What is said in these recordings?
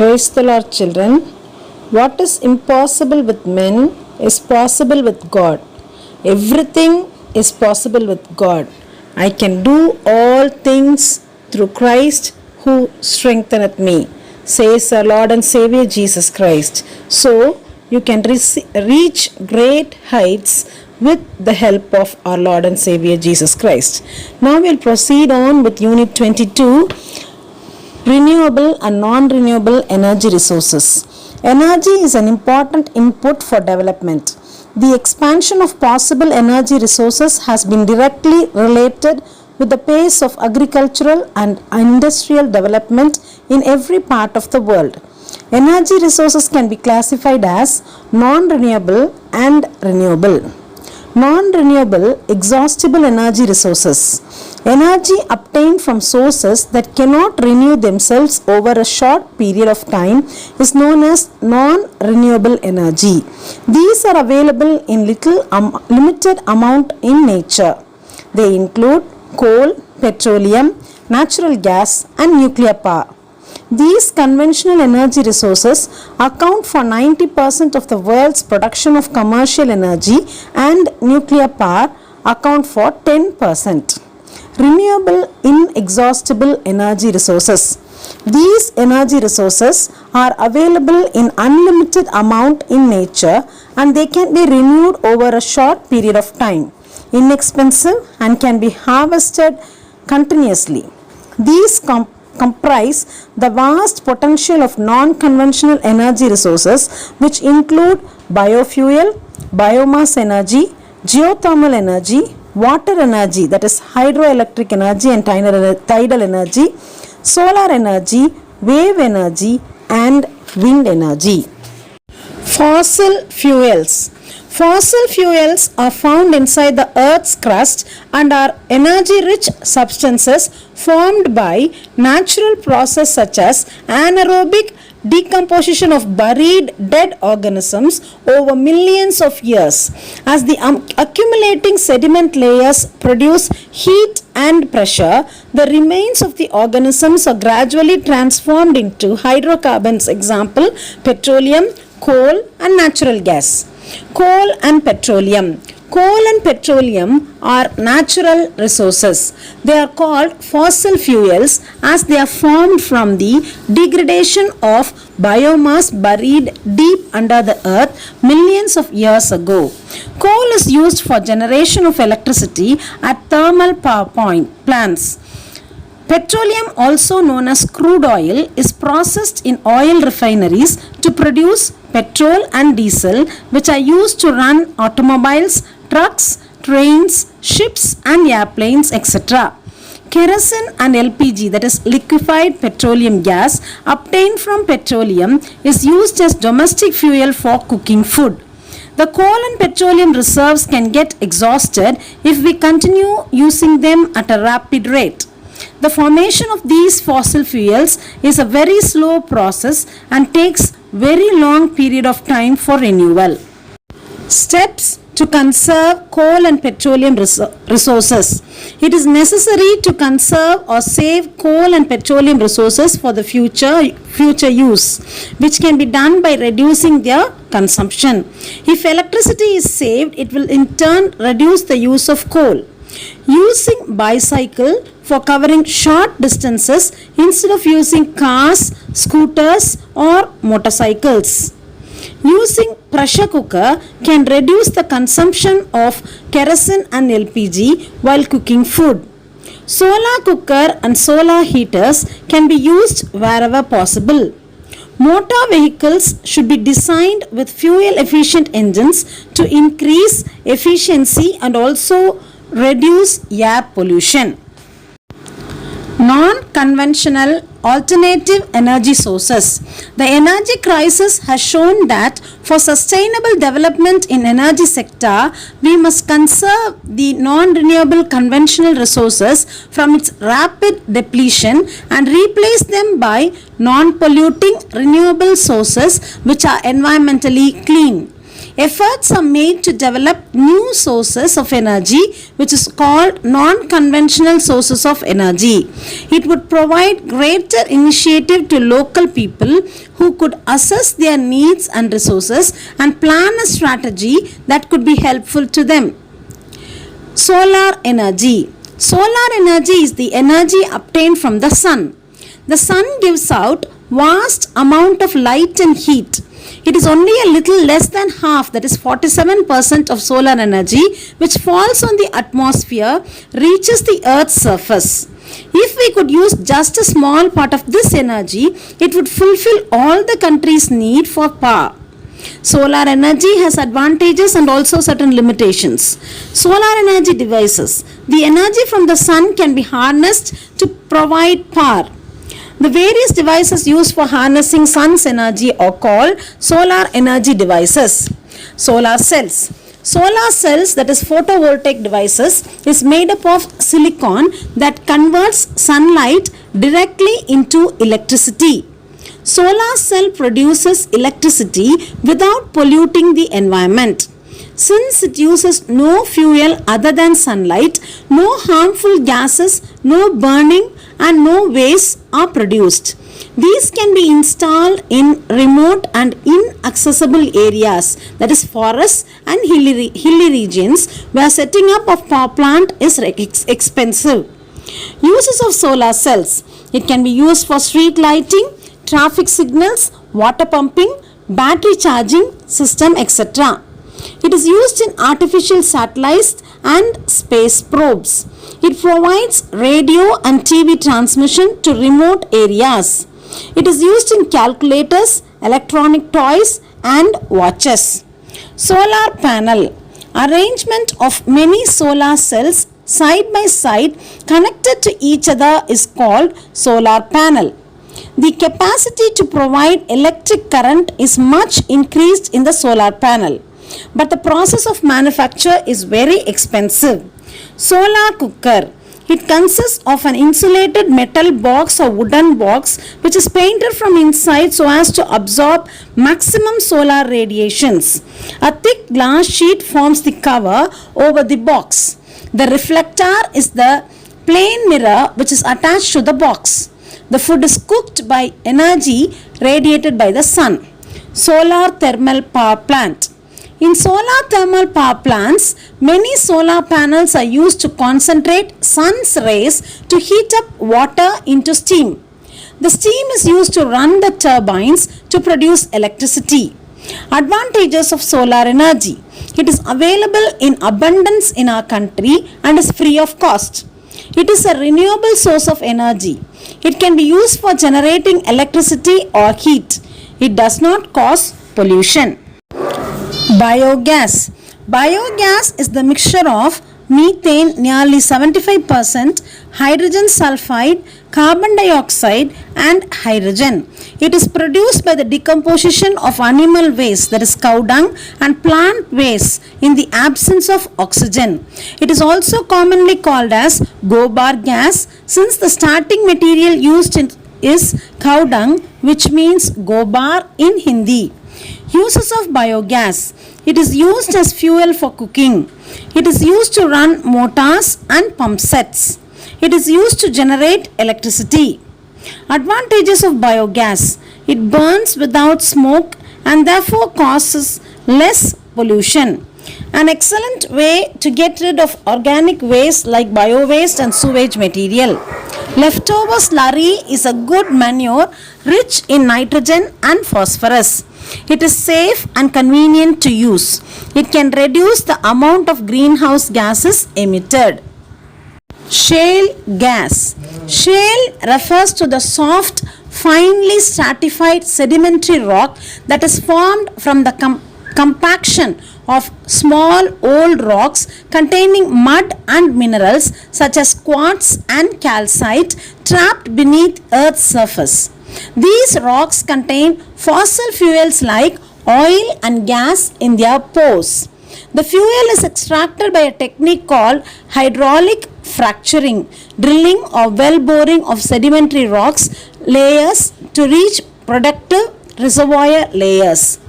Praise the Lord, children. What is impossible with men is possible with God. Everything is possible with God. I can do all things through Christ who strengtheneth me, says our Lord and Savior Jesus Christ. So, you can reach great heights with the help of our Lord and Savior Jesus Christ. Now we'll proceed on with Unit 22. Renewable and non-renewable energy resources. Energy is an important input for development. The expansion of possible energy resources has been directly related with the pace of agricultural and industrial development in every part of the world. Energy resources can be classified as non-renewable and renewable. Non-renewable, exhaustible energy resources. Energy obtained from sources that cannot renew themselves over a short period of time is known as non-renewable energy. These are available in limited amount in nature. They include coal, petroleum, natural gas, and nuclear power. These conventional energy resources account for 90% of the world's production of commercial energy, and nuclear power account for 10%. Renewable, inexhaustible energy resources. These energy resources are available in unlimited amount in nature, and they can be renewed over a short period of time, inexpensive, and can be harvested continuously. These comprise the vast potential of non-conventional energy resources, which include biofuel, biomass energy, geothermal energy, water energy, that is hydroelectric energy and tidal energy, solar energy, wave energy, and wind energy. Fossil fuels. Fossil fuels are found inside the Earth's crust and are energy-rich substances formed by natural processes such as anaerobic decomposition of buried dead organisms over millions of years. As the accumulating sediment layers produce heat and pressure, the remains of the organisms are gradually transformed into hydrocarbons, example petroleum, coal, and natural gas. Coal and petroleum. Coal and petroleum are natural resources. They are called fossil fuels as they are formed from the degradation of biomass buried deep under the earth millions of years ago. Coal is used for generation of electricity at thermal power plants. Petroleum, also known as crude oil, is processed in oil refineries to produce petrol and diesel, which are used to run automobiles, trucks, trains, ships, and airplanes, etc. Kerosene and LPG, that is liquefied petroleum gas, obtained from petroleum, is used as domestic fuel for cooking food. The coal and petroleum reserves can get exhausted if we continue using them at a rapid rate. The formation of these fossil fuels is a very slow process and takes very long period of time for renewal. Steps to conserve coal and petroleum resources. It is necessary to conserve or save coal and petroleum resources for the future use, which can be done by reducing their consumption. If electricity is saved, it will in turn reduce the use of coal. Using bicycle for covering short distances instead of using cars, scooters, or motorcycles. Using pressure cooker can reduce the consumption of kerosene and LPG while cooking food. Solar cooker and solar heaters can be used wherever possible. Motor vehicles should be designed with fuel efficient engines to increase efficiency and also reduce air pollution. Non-conventional alternative energy sources. The energy crisis has shown that for sustainable development in energy sector, we must conserve the non-renewable conventional resources from its rapid depletion and replace them by non-polluting renewable sources which are environmentally clean. Efforts are made to develop new sources of energy, which is called non-conventional sources of energy. It would provide greater initiative to local people who could assess their needs and resources and plan a strategy that could be helpful to them. Solar energy. Solar energy is the energy obtained from the sun. The sun gives out vast amount of light and heat. It is only a little less than half, that is 47% of solar energy, which falls on the atmosphere, reaches the earth's surface. If we could use just a small part of this energy, it would fulfill all the country's need for power. Solar energy has advantages and also certain limitations. Solar energy devices. The energy from the sun can be harnessed to provide power. The various devices used for harnessing sun's energy are called solar energy devices. Solar cells. Solar cells, that is photovoltaic devices, is made up of silicon that converts sunlight directly into electricity. Solar cell produces electricity without polluting the environment. Since it uses no fuel other than sunlight, no harmful gases, no burning and no waste are produced. These can be installed in remote and inaccessible areas, that is forests and hilly regions, where setting up of power plant is expensive. Uses of solar cells. It can be used for street lighting, traffic signals, water pumping, battery charging system, etc. It is used in artificial satellites and space probes. It provides radio and TV transmission to remote areas. It is used in calculators, electronic toys and watches. Solar panel. Arrangement of many solar cells side by side connected to each other is called solar panel. The capacity to provide electric current is much increased in the solar panel, but the process of manufacture is very expensive. Solar cooker. It consists of an insulated metal box or wooden box which is painted from inside so as to absorb maximum solar radiations. A thick glass sheet forms the cover over the box. The reflector is the plane mirror which is attached to the box. The food is cooked by energy radiated by the sun. Solar thermal power plant. In solar thermal power plants, many solar panels are used to concentrate sun's rays to heat up water into steam. The steam is used to run the turbines to produce electricity. Advantages of solar energy. It is available in abundance in our country and is free of cost. It is a renewable source of energy. It can be used for generating electricity or heat. It does not cause pollution. Biogas. Biogas is the mixture of methane nearly 75%, hydrogen sulfide, carbon dioxide and hydrogen. It is produced by the decomposition of animal waste, that is cow dung, and plant waste in the absence of oxygen. It is also commonly called as gobar gas since the starting material used is cow dung, which means gobar in Hindi. Uses of biogas. It is used as fuel for cooking. It is used to run motors and pump sets. It is used to generate electricity. Advantages of biogas. It burns without smoke and therefore causes less pollution. An excellent way to get rid of organic waste like bio-waste and sewage material. Leftover slurry is a good manure rich in nitrogen and phosphorus. It is safe and convenient to use. It can reduce the amount of greenhouse gases emitted. Shale gas. Shale refers to the soft, finely stratified sedimentary rock that is formed from the compaction of small old rocks containing mud and minerals such as quartz and calcite trapped beneath Earth's surface. These rocks contain fossil fuels like oil and gas in their pores. The fuel is extracted by a technique called hydraulic fracturing, drilling or well boring of sedimentary rocks layers to reach productive reservoir layers.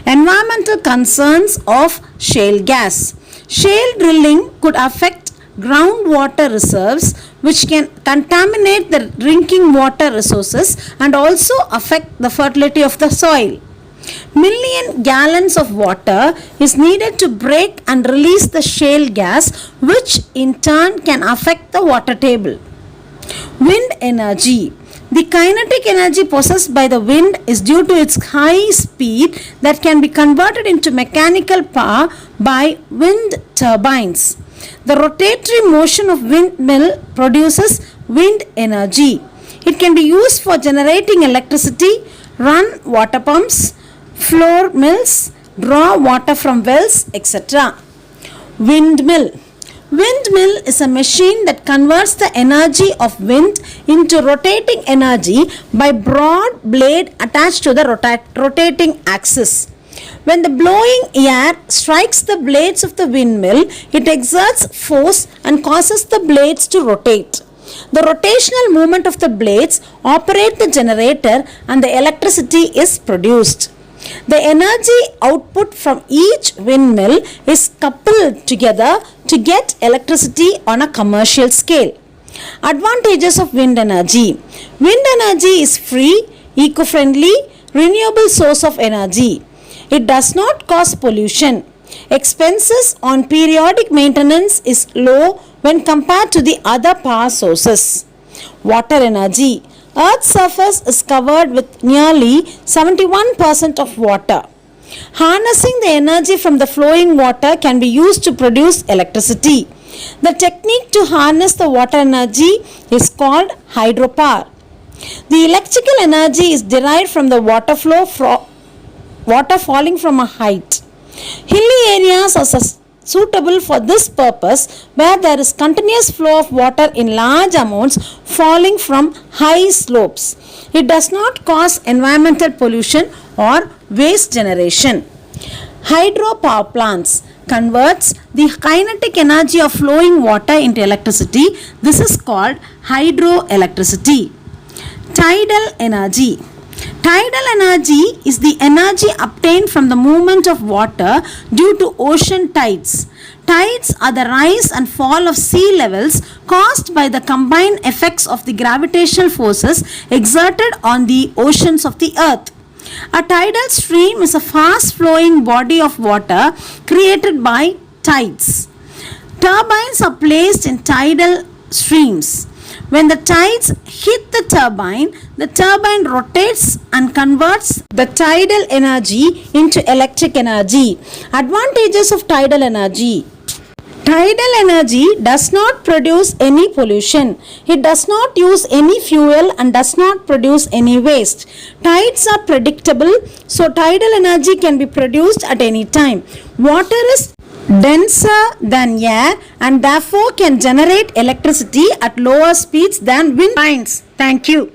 Environmental concerns of shale gas. Shale drilling could affect groundwater reserves, which can contaminate the drinking water resources and also affect the fertility of the soil. Million gallons of water is needed to break and release the shale gas, which in turn can affect the water table. Wind energy. The kinetic energy possessed by the wind is due to its high speed that can be converted into mechanical power by wind turbines. The rotatory motion of windmill produces wind energy. It can be used for generating electricity, run water pumps, floor mills, draw water from wells, etc. Windmill. Windmill is a machine that converts the energy of wind into rotating energy by broad blade attached to the rotating axis. When the blowing air strikes the blades of the windmill, it exerts force and causes the blades to rotate. The rotational movement of the blades operate the generator and the electricity is produced. The energy output from each windmill is coupled together to get electricity on a commercial scale. Advantages of wind energy. Wind energy is free, eco-friendly, renewable source of energy. It does not cause pollution. Expenses on periodic maintenance is low when compared to the other power sources. Water energy. Earth's surface is covered with nearly 71% of water. Harnessing the energy from the flowing water can be used to produce electricity. The technique to harness the water energy is called hydropower. The electrical energy is derived from the water falling from a height. Hilly areas are suitable for this purpose, where there is continuous flow of water in large amounts falling from high slopes. It does not cause environmental pollution or waste generation. Hydropower plants converts the kinetic energy of flowing water into electricity. This is called hydroelectricity. Tidal energy. Tidal energy is the energy obtained from the movement of water due to ocean tides. Tides are the rise and fall of sea levels caused by the combined effects of the gravitational forces exerted on the oceans of the earth. A tidal stream is a fast-flowing body of water created by tides. Turbines are placed in tidal streams. When the tides hit the turbine rotates and converts the tidal energy into electric energy. Advantages of tidal energy. Tidal energy does not produce any pollution. It does not use any fuel and does not produce any waste. Tides are predictable, so tidal energy can be produced at any time. Water is denser than air and therefore can generate electricity at lower speeds than wind turbines. Thank you.